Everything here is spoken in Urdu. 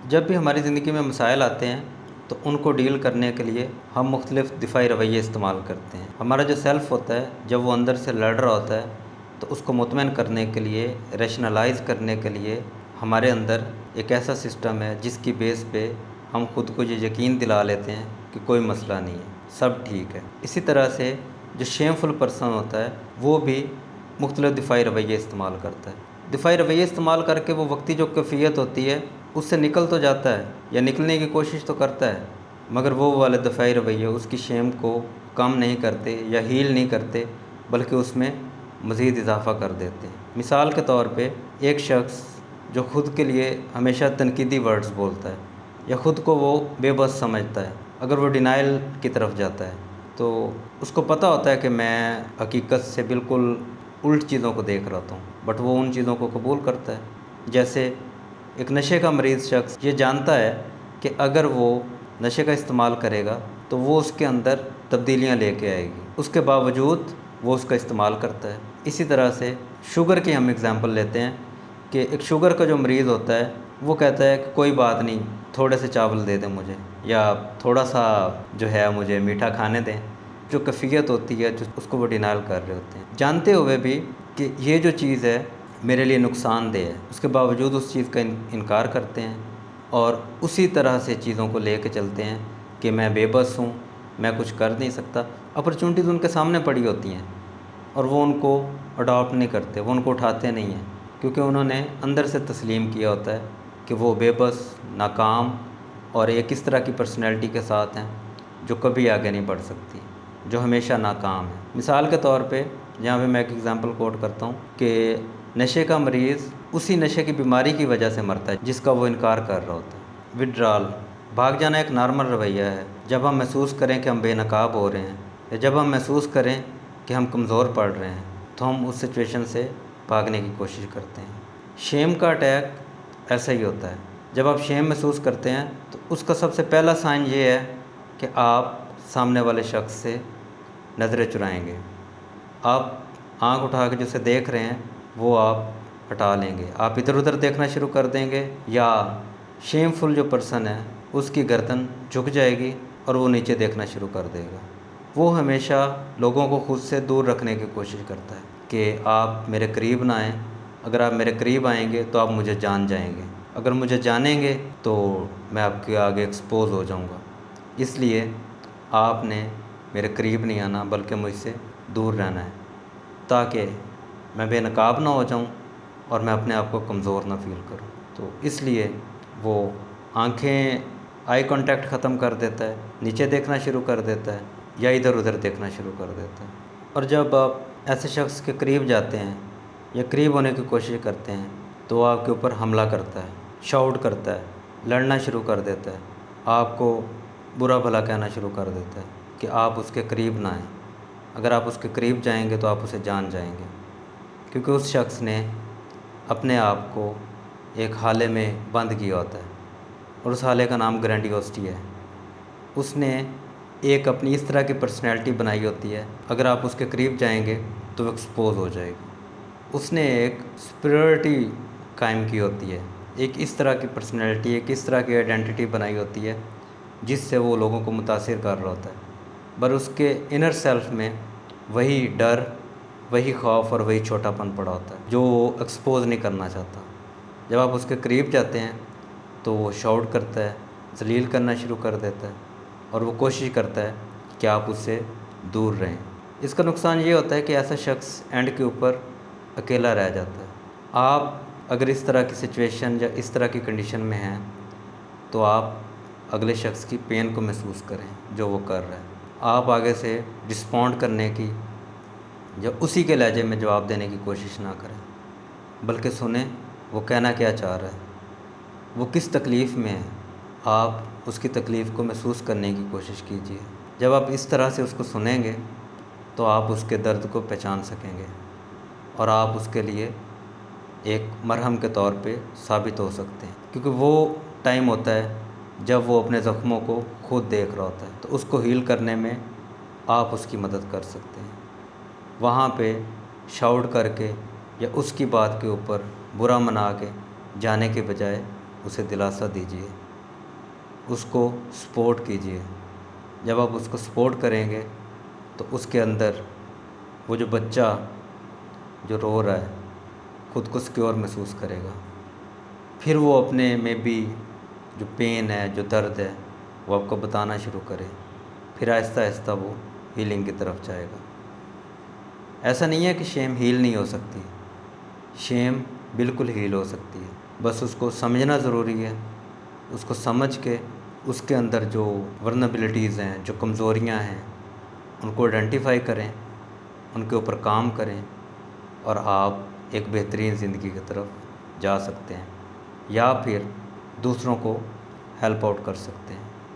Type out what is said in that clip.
جب بھی ہماری زندگی میں مسائل آتے ہیں تو ان کو ڈیل کرنے کے لیے ہم مختلف دفاعی رویے استعمال کرتے ہیں۔ ہمارا جو سیلف ہوتا ہے جب وہ اندر سے لڑ رہا ہوتا ہے تو اس کو مطمئن کرنے کے لیے، ریشنلائز کرنے کے لیے ہمارے اندر ایک ایسا سسٹم ہے جس کی بیس پہ ہم خود کو یہ یقین دلا لیتے ہیں کہ کوئی مسئلہ نہیں ہے، سب ٹھیک ہے۔ اسی طرح سے جو شیم فل پرسن ہوتا ہے وہ بھی مختلف دفاعی رویے استعمال کرتا ہے۔ دفاعی رویے استعمال کر کے وہ وقتی جو کیفیت ہوتی ہے اس سے نکل تو جاتا ہے یا نکلنے کی کوشش تو کرتا ہے، مگر وہ والے دفاعی رویے اس کی شیم کو کم نہیں کرتے یا ہیل نہیں کرتے، بلکہ اس میں مزید اضافہ کر دیتے ہیں۔ مثال کے طور پہ ایک شخص جو خود کے لیے ہمیشہ تنقیدی ورڈز بولتا ہے یا خود کو وہ بے بس سمجھتا ہے، اگر وہ ڈینائل کی طرف جاتا ہے تو اس کو پتہ ہوتا ہے کہ میں حقیقت سے بالکل الٹ چیزوں کو دیکھ رہا ہوں، بٹ وہ ان چیزوں کو قبول کرتا ہے۔ جیسے ایک نشے کا مریض شخص یہ جانتا ہے کہ اگر وہ نشے کا استعمال کرے گا تو وہ اس کے اندر تبدیلیاں لے کے آئے گی، اس کے باوجود وہ اس کا استعمال کرتا ہے۔ اسی طرح سے شوگر کی ہم اگزامپل لیتے ہیں کہ ایک شوگر کا جو مریض ہوتا ہے وہ کہتا ہے کہ کوئی بات نہیں، تھوڑے سے چاول دے دیں مجھے، یا تھوڑا سا جو ہے مجھے میٹھا کھانے دیں۔ جو کیفیت ہوتی ہے اس کو وہ ڈینائل کر رہے ہوتے ہیں، جانتے ہوئے بھی کہ یہ جو چیز ہے میرے لیے نقصان دہ ہے، اس کے باوجود اس چیز کا انکار کرتے ہیں اور اسی طرح سے چیزوں کو لے کے چلتے ہیں کہ میں بے بس ہوں، میں کچھ کر نہیں سکتا۔ اپرچونٹیز ان کے سامنے پڑی ہوتی ہیں اور وہ ان کو اڈاپٹ نہیں کرتے، وہ ان کو اٹھاتے نہیں ہیں، کیونکہ انہوں نے اندر سے تسلیم کیا ہوتا ہے کہ وہ بے بس، ناکام اور ایک اس طرح کی پرسنالٹی کے ساتھ ہیں جو کبھی آگے نہیں بڑھ سکتی، جو ہمیشہ ناکام ہے۔ مثال کے طور پہ یہاں پہ میں ایک اگزامپل کوٹ کرتا ہوں کہ نشے کا مریض اسی نشے کی بیماری کی وجہ سے مرتا ہے جس کا وہ انکار کر رہا ہوتا ہے۔ وڈرال، بھاگ جانا ایک نارمل رویہ ہے۔ جب ہم محسوس کریں کہ ہم بے نقاب ہو رہے ہیں یا جب ہم محسوس کریں کہ ہم کمزور پڑ رہے ہیں تو ہم اس سچویشن سے بھاگنے کی کوشش کرتے ہیں۔ شیم کا اٹیک ایسا ہی ہوتا ہے۔ جب آپ شیم محسوس کرتے ہیں تو اس کا سب سے پہلا سائن یہ ہے کہ آپ سامنے والے شخص سے نظریں چرائیں گے، آپ آنکھ اٹھا کے جسے دیکھ رہے ہیں وہ آپ ہٹا لیں گے، آپ ادھر ادھر دیکھنا شروع کر دیں گے، یا شیم فل جو پرسن ہے اس کی گردن جھک جائے گی اور وہ نیچے دیکھنا شروع کر دے گا۔ وہ ہمیشہ لوگوں کو خود سے دور رکھنے کی کوشش کرتا ہے کہ آپ میرے قریب نہ آئیں، اگر آپ میرے قریب آئیں گے تو آپ مجھے جان جائیں گے، اگر مجھے جانیں گے تو میں آپ کے آگے ایکسپوز ہو جاؤں گا، اس لیے آپ نے میرے قریب نہیں آنا بلکہ مجھ سے دور رہنا ہے تاکہ میں بے نقاب نہ ہو جاؤں اور میں اپنے آپ کو کمزور نہ فیل کروں۔ تو اس لیے وہ آنکھیں، آئی کانٹیکٹ ختم کر دیتا ہے، نیچے دیکھنا شروع کر دیتا ہے یا ادھر ادھر دیکھنا شروع کر دیتا ہے۔ اور جب آپ ایسے شخص کے قریب جاتے ہیں یا قریب ہونے کی کوشش کرتے ہیں تو وہ آپ کے اوپر حملہ کرتا ہے، شاؤٹ کرتا ہے، لڑنا شروع کر دیتا ہے، آپ کو برا بھلا کہنا شروع کر دیتا ہے کہ آپ اس کے قریب نہ آئیں، اگر آپ اس کے قریب جائیں گے تو آپ اسے جان جائیں گے، کیونکہ اس شخص نے اپنے آپ کو ایک حالے میں بند کیا ہوتا ہے اور اس حالے کا نام گرینڈیوسٹی ہے۔ اس نے ایک اپنی اس طرح کی پرسنالٹی بنائی ہوتی ہے، اگر آپ اس کے قریب جائیں گے تو وہ ایکسپوز ہو جائے گی۔ اس نے ایک سپیریورٹی قائم کی ہوتی ہے، ایک اس طرح کی پرسنالٹی، ایک اس طرح کی آئیڈینٹی بنائی ہوتی ہے جس سے وہ لوگوں کو متاثر کر رہا ہوتا ہے، پر اس کے انر سیلف میں وہی ڈر، وہی خوف اور وہی چھوٹا پن پڑا ہوتا ہے جو وہ ایکسپوز نہیں کرنا چاہتا۔ جب آپ اس کے قریب جاتے ہیں تو وہ شاؤٹ کرتا ہے، ذلیل کرنا شروع کر دیتا ہے اور وہ کوشش کرتا ہے کہ آپ اس سے دور رہیں۔ اس کا نقصان یہ ہوتا ہے کہ ایسا شخص اینڈ کے اوپر اکیلا رہ جاتا ہے۔ آپ اگر اس طرح کی سچویشن یا اس طرح کی کنڈیشن میں ہیں تو آپ اگلے شخص کی پین کو محسوس کریں جو وہ کر رہا ہے، آپ آگے سے رسپونڈ کرنے کی یا اسی کے لہجے میں جواب دینے کی کوشش نہ کریں، بلکہ سنیں وہ کہنا کیا چاہ رہا ہے، وہ کس تکلیف میں ہے، آپ اس کی تکلیف کو محسوس کرنے کی کوشش کیجیے۔ جب آپ اس طرح سے اس کو سنیں گے تو آپ اس کے درد کو پہچان سکیں گے اور آپ اس کے لیے ایک مرہم کے طور پہ ثابت ہو سکتے ہیں، کیونکہ وہ ٹائم ہوتا ہے جب وہ اپنے زخموں کو خود دیکھ رہا ہوتا ہے، تو اس کو ہیل کرنے میں آپ اس کی مدد کر سکتے ہیں۔ وہاں پہ شاؤٹ کر کے یا اس کی بات کے اوپر برا منا کے جانے کے بجائے اسے دلاسا دیجیے، اس کو سپورٹ کیجیے۔ جب آپ اس کو سپورٹ کریں گے تو اس کے اندر وہ جو بچہ جو رو رہا ہے خود کو سیکیور محسوس کرے گا، پھر وہ اپنے میں بھی جو پین ہے، جو درد ہے، وہ آپ کو بتانا شروع کرے، پھر آہستہ آہستہ وہ ہیلنگ کی طرف جائے گا۔ ایسا نہیں ہے کہ شیم ہیل نہیں ہو سکتی، شیم بالکل ہیل ہو سکتی ہے، بس اس کو سمجھنا ضروری ہے۔ اس کو سمجھ کے اس کے اندر جو ورنبلٹیز ہیں، جو کمزوریاں ہیں، ان کو آئیڈینٹیفائی کریں، ان کے اوپر کام کریں، اور آپ ایک بہترین زندگی کی طرف جا سکتے ہیں، یا پھر دوسروں کو ہیلپ آؤٹ کر سکتے ہیں۔